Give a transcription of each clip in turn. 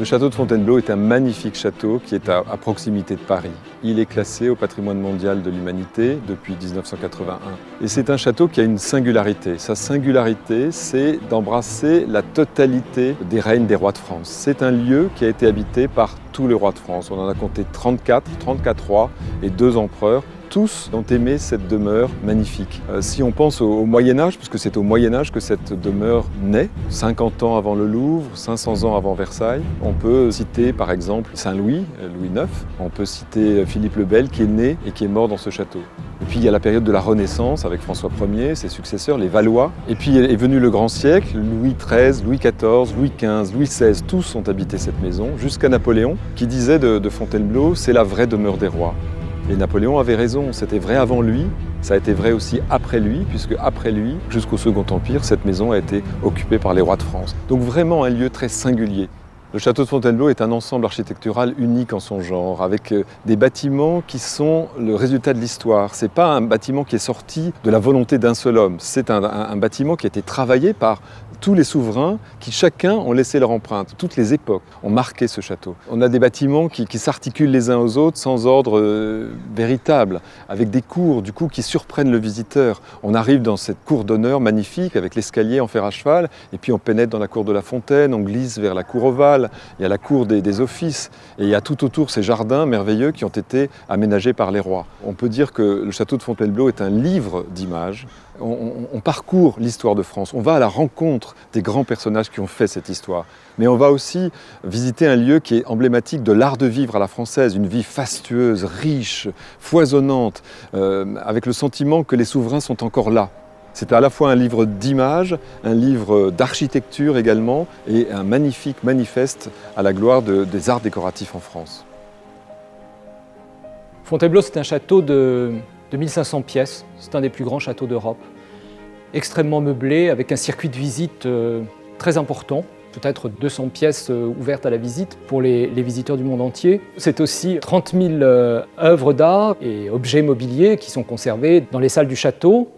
Le château de Fontainebleau est un magnifique château qui est à proximité de Paris. Il est classé au patrimoine mondial de l'humanité depuis 1981. Et c'est un château qui a une singularité. Sa singularité, c'est d'embrasser la totalité des règnes des rois de France. C'est un lieu qui a été habité par tous les rois de France. On en a compté 34 rois et 2 empereurs. Tous ont aimé cette demeure magnifique. Si on pense au Moyen-Âge, puisque c'est au Moyen-Âge que cette demeure naît, 50 ans avant le Louvre, 500 ans avant Versailles, on peut citer par exemple Saint-Louis, Louis IX, on peut citer Philippe le Bel qui est né et qui est mort dans ce château. Et puis il y a la période de la Renaissance avec François Ier, ses successeurs, les Valois. Et puis est venu le grand siècle, Louis XIII, Louis XIV, Louis XV, Louis XVI, tous ont habité cette maison, jusqu'à Napoléon, qui disait de Fontainebleau, c'est la vraie demeure des rois. Et Napoléon avait raison, c'était vrai avant lui, ça a été vrai aussi après lui, puisque après lui, jusqu'au Second Empire, cette maison a été occupée par les rois de France. Donc vraiment un lieu très singulier. Le château de Fontainebleau est un ensemble architectural unique en son genre, avec des bâtiments qui sont le résultat de l'histoire. Ce n'est pas un bâtiment qui est sorti de la volonté d'un seul homme, c'est un bâtiment qui a été travaillé par tous les souverains qui chacun ont laissé leur empreinte. Toutes les époques ont marqué ce château. On a des bâtiments qui s'articulent les uns aux autres sans ordre véritable, avec des cours du coup qui surprennent le visiteur. On arrive dans cette cour d'honneur magnifique avec l'escalier en fer à cheval et puis on pénètre dans la cour de la Fontaine, on glisse vers la cour ovale, il y a la cour des offices et il y a tout autour ces jardins merveilleux qui ont été aménagés par les rois. On peut dire que le château de Fontainebleau est un livre d'images. On parcourt l'histoire de France, on va à la rencontre des grands personnages qui ont fait cette histoire. Mais on va aussi visiter un lieu qui est emblématique de l'art de vivre à la française, une vie fastueuse, riche, foisonnante, avec le sentiment que les souverains sont encore là. C'est à la fois un livre d'images, un livre d'architecture également, et un magnifique manifeste à la gloire des arts décoratifs en France. Fontainebleau, c'est un château de 1500 pièces, c'est un des plus grands châteaux d'Europe, extrêmement meublé, avec un circuit de visite très important, peut-être 200 pièces ouvertes à la visite pour les visiteurs du monde entier. C'est aussi 30 000 œuvres d'art et objets mobiliers qui sont conservés dans les salles du château.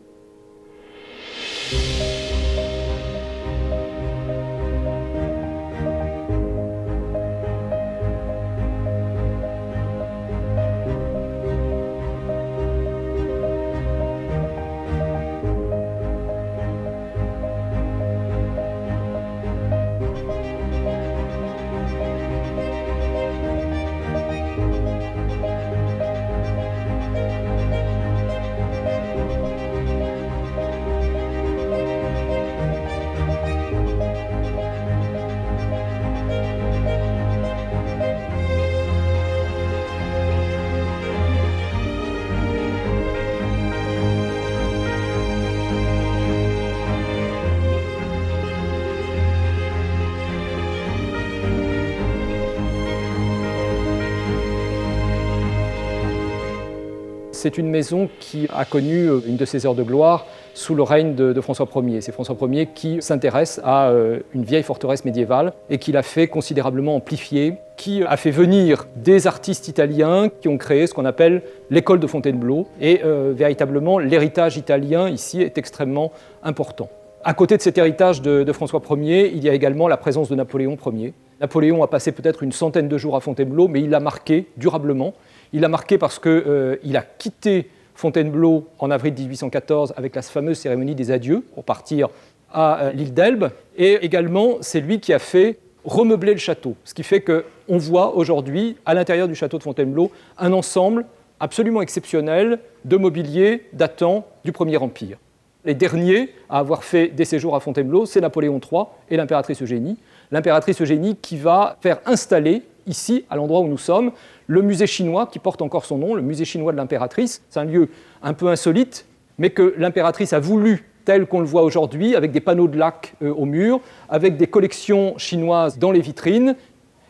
C'est une maison qui a connu une de ses heures de gloire sous le règne de François Ier. C'est François Ier qui s'intéresse à une vieille forteresse médiévale et qui l'a fait considérablement amplifier, qui a fait venir des artistes italiens qui ont créé ce qu'on appelle l'école de Fontainebleau. Et véritablement, l'héritage italien ici est extrêmement important. À côté de cet héritage de François Ier, il y a également la présence de Napoléon Ier. Napoléon a passé peut-être une centaine de jours à Fontainebleau, mais il l'a marqué durablement. Il l'a marqué parce qu'il a quitté Fontainebleau en avril 1814 avec la fameuse cérémonie des adieux pour partir à l'île d'Elbe. Et également, c'est lui qui a fait remeubler le château. Ce qui fait qu'on voit aujourd'hui, à l'intérieur du château de Fontainebleau, un ensemble absolument exceptionnel de mobilier datant du Premier Empire. Les derniers à avoir fait des séjours à Fontainebleau, c'est Napoléon III et l'impératrice Eugénie. L'impératrice Eugénie qui va faire installer ici, à l'endroit où nous sommes, le musée chinois qui porte encore son nom, le musée chinois de l'impératrice. C'est un lieu un peu insolite, mais que l'impératrice a voulu tel qu'on le voit aujourd'hui, avec des panneaux de lac au mur, avec des collections chinoises dans les vitrines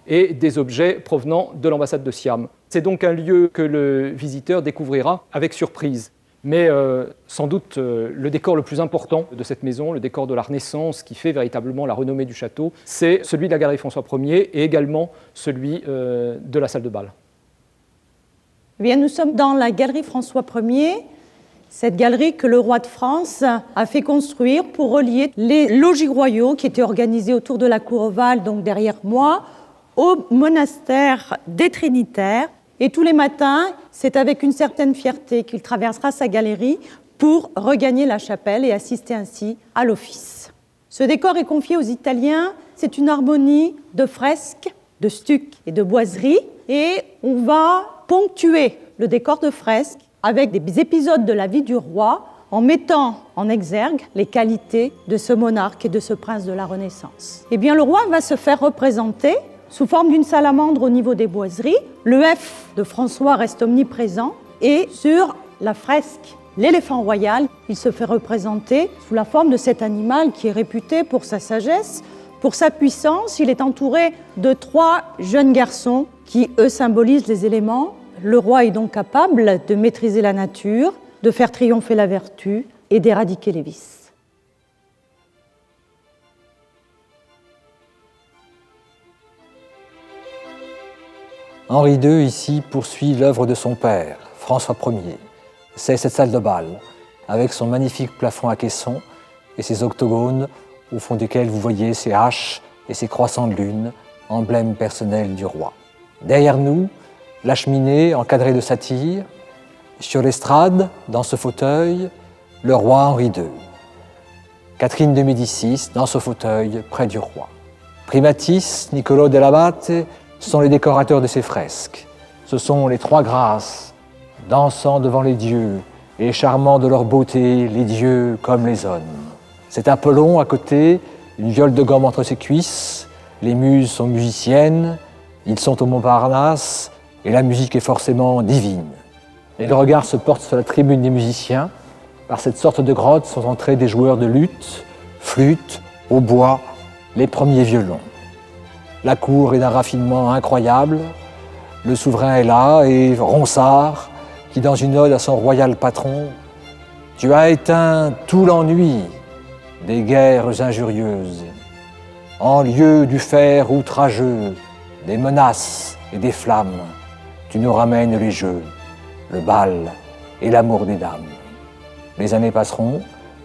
et des objets provenant de l'ambassade de Siam. C'est donc un lieu que le visiteur découvrira avec surprise. Mais sans doute le décor le plus important de cette maison, le décor de la Renaissance qui fait véritablement la renommée du château, c'est celui de la galerie François Ier et également celui de la salle de bal. Eh bien, nous sommes dans la galerie François Ier, cette galerie que le roi de France a fait construire pour relier les logis royaux qui étaient organisés autour de la cour ovale, donc derrière moi, au monastère des Trinitaires. Et tous les matins, c'est avec une certaine fierté qu'il traversera sa galerie pour regagner la chapelle et assister ainsi à l'office. Ce décor est confié aux Italiens. C'est une harmonie de fresques, de stucs et de boiseries. Et on va ponctuer le décor de fresques avec des épisodes de la vie du roi en mettant en exergue les qualités de ce monarque et de ce prince de la Renaissance. Eh bien, le roi va se faire représenter sous forme d'une salamandre au niveau des boiseries. Le F de François reste omniprésent et sur la fresque l'éléphant royal, il se fait représenter sous la forme de cet animal qui est réputé pour sa sagesse, pour sa puissance. Il est entouré de 3 jeunes garçons qui, eux, symbolisent les éléments. Le roi est donc capable de maîtriser la nature, de faire triompher la vertu et d'éradiquer les vices. Henri II, ici, poursuit l'œuvre de son père, François Ier. C'est cette salle de bal, avec son magnifique plafond à caissons et ses octogones, au fond desquels vous voyez ses haches et ses croissants de lune, emblème personnel du roi. Derrière nous, la cheminée encadrée de satire. Sur l'estrade, dans ce fauteuil, le roi Henri II. Catherine de Médicis, dans ce fauteuil, près du roi. Primatis, Niccolò dell'Abate sont les décorateurs de ces fresques. Ce sont les 3 grâces, dansant devant les dieux et charmant de leur beauté les dieux comme les hommes. C'est Apollon à côté, une viole de gomme entre ses cuisses. Les muses sont musiciennes, ils sont au Montparnasse et la musique est forcément divine. Et le regard se porte sur la tribune des musiciens. Par cette sorte de grotte sont entrés des joueurs de luth, flûte, hautbois, les premiers violons. La cour est d'un raffinement incroyable. Le souverain est là et Ronsard, qui dans une ode à son royal patron, « Tu as éteint tout l'ennui des guerres injurieuses, en lieu du fer outrageux, des menaces et des flammes, tu nous ramènes les jeux, le bal et l'amour des dames. » Les années passeront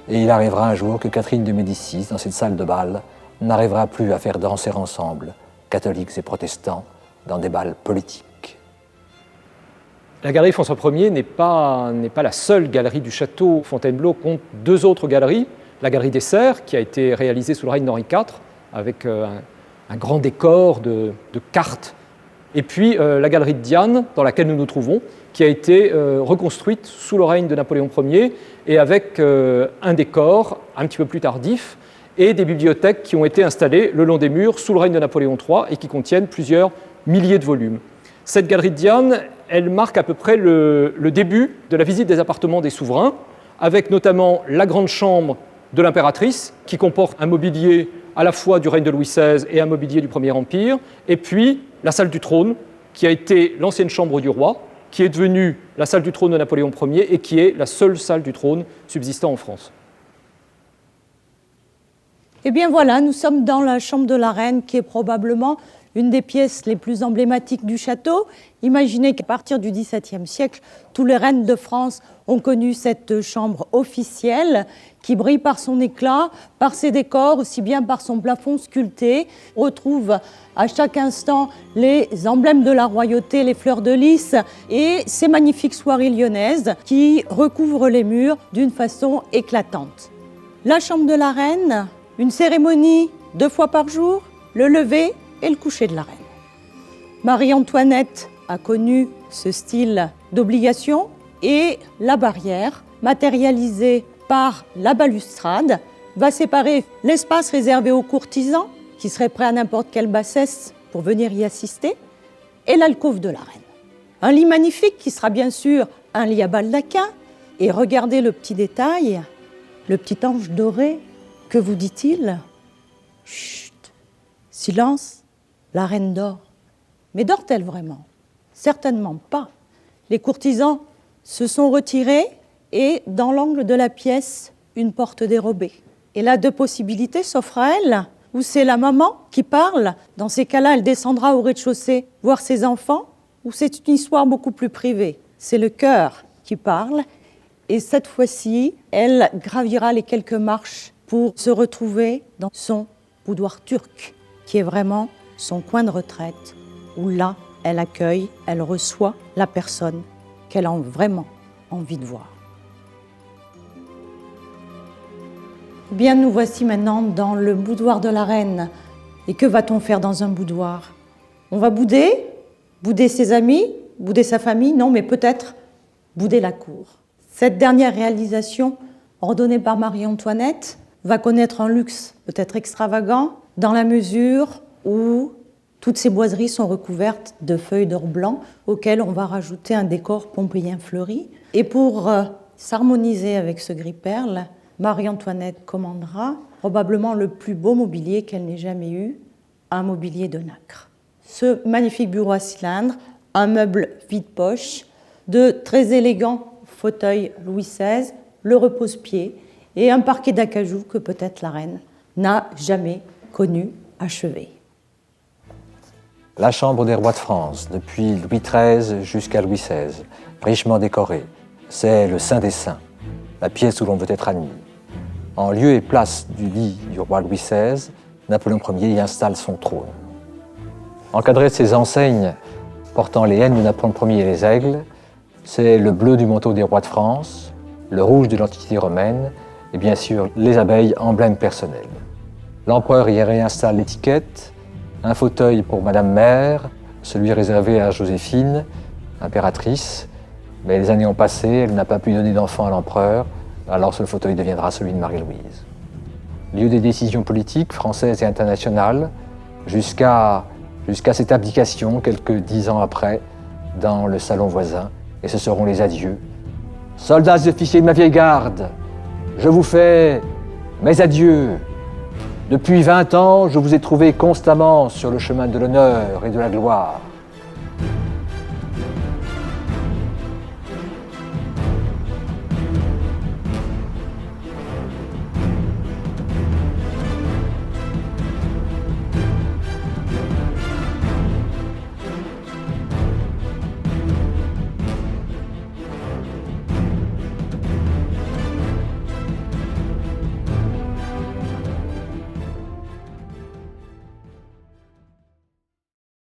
et il arrivera un jour que Catherine de Médicis, dans cette salle de bal, n'arrivera plus à faire danser ensemble catholiques et protestants dans des bals politiques. La galerie François Ier n'est pas la seule galerie du château. Fontainebleau compte 2 autres galeries. La galerie des Serres, qui a été réalisée sous le règne d'Henri IV, avec un grand décor de cartes. Et puis la galerie de Diane, dans laquelle nous nous trouvons, qui a été reconstruite sous le règne de Napoléon Ier, et avec un décor un petit peu plus tardif, et des bibliothèques qui ont été installées le long des murs sous le règne de Napoléon III, et qui contiennent plusieurs milliers de volumes. Cette galerie de Diane, elle marque à peu près le début de la visite des appartements des souverains, avec notamment la grande chambre de l'impératrice, qui comporte un mobilier à la fois du règne de Louis XVI et un mobilier du Premier Empire, et puis la salle du trône, qui a été l'ancienne chambre du roi, qui est devenue la salle du trône de Napoléon Ier et qui est la seule salle du trône subsistant en France. Eh bien voilà, nous sommes dans la chambre de la reine, qui est probablement une des pièces les plus emblématiques du château. Imaginez qu'à partir du XVIIe siècle, tous les reines de France ont connu cette chambre officielle qui brille par son éclat, par ses décors, aussi bien par son plafond sculpté. On retrouve à chaque instant les emblèmes de la royauté, les fleurs de lys et ces magnifiques soirées lyonnaises qui recouvrent les murs d'une façon éclatante. La chambre de la reine, une cérémonie 2 fois par jour, le lever et le coucher de la reine. Marie-Antoinette a connu ce style d'obligation et la barrière, matérialisée par la balustrade, va séparer l'espace réservé aux courtisans, qui seraient prêts à n'importe quelle bassesse pour venir y assister, et l'alcôve de la reine. Un lit magnifique qui sera bien sûr un lit à baldaquin, et regardez le petit détail, le petit ange doré, que vous dit-il ? Chut, silence. La reine dort. Mais dort-elle vraiment ? Certainement pas. Les courtisans se sont retirés et, dans l'angle de la pièce, une porte dérobée. Et là, 2 possibilités s'offrent à elle. Ou c'est la maman qui parle. Dans ces cas-là, elle descendra au rez-de-chaussée voir ses enfants. Ou c'est une histoire beaucoup plus privée. C'est le cœur qui parle. Et cette fois-ci, elle gravira les quelques marches pour se retrouver dans son boudoir turc, qui est vraiment son coin de retraite, où là, elle accueille, elle reçoit la personne qu'elle a vraiment envie de voir. Bien, nous voici maintenant dans le boudoir de la reine. Et que va-t-on faire dans un boudoir? On va bouder ses amis, bouder sa famille, non, mais peut-être bouder la cour. Cette dernière réalisation, ordonnée par Marie-Antoinette, va connaître un luxe peut-être extravagant, dans la mesure où toutes ces boiseries sont recouvertes de feuilles d'or blanc, auxquelles on va rajouter un décor pompéien fleuri. Et pour s'harmoniser avec ce gris-perle, Marie-Antoinette commandera probablement le plus beau mobilier qu'elle n'ait jamais eu, un mobilier de nacre. Ce magnifique bureau à cylindre, un meuble vide-poche, de très élégants fauteuils Louis XVI, le repose-pied et un parquet d'acajou que peut-être la reine n'a jamais connu achevé. La chambre des rois de France, depuis Louis XIII jusqu'à Louis XVI, richement décorée. C'est le Saint des Saints, la pièce où l'on veut être admis. En lieu et place du lit du roi Louis XVI, Napoléon Ier y installe son trône. Encadré de ses enseignes portant les haines de Napoléon Ier et les aigles, c'est le bleu du manteau des rois de France, le rouge de l'Antiquité romaine et bien sûr les abeilles, emblème personnel. L'empereur y réinstalle l'étiquette, un fauteuil pour Madame Mère, celui réservé à Joséphine, impératrice, mais les années ont passé, elle n'a pas pu donner d'enfant à l'empereur, alors ce fauteuil deviendra celui de Marie-Louise. Lieu des décisions politiques françaises et internationales, jusqu'à cette abdication, quelques 10 ans après, dans le salon voisin, et ce seront les adieux. Soldats et officiers de ma vieille garde, je vous fais mes adieux. Depuis 20 ans, je vous ai trouvé constamment sur le chemin de l'honneur et de la gloire.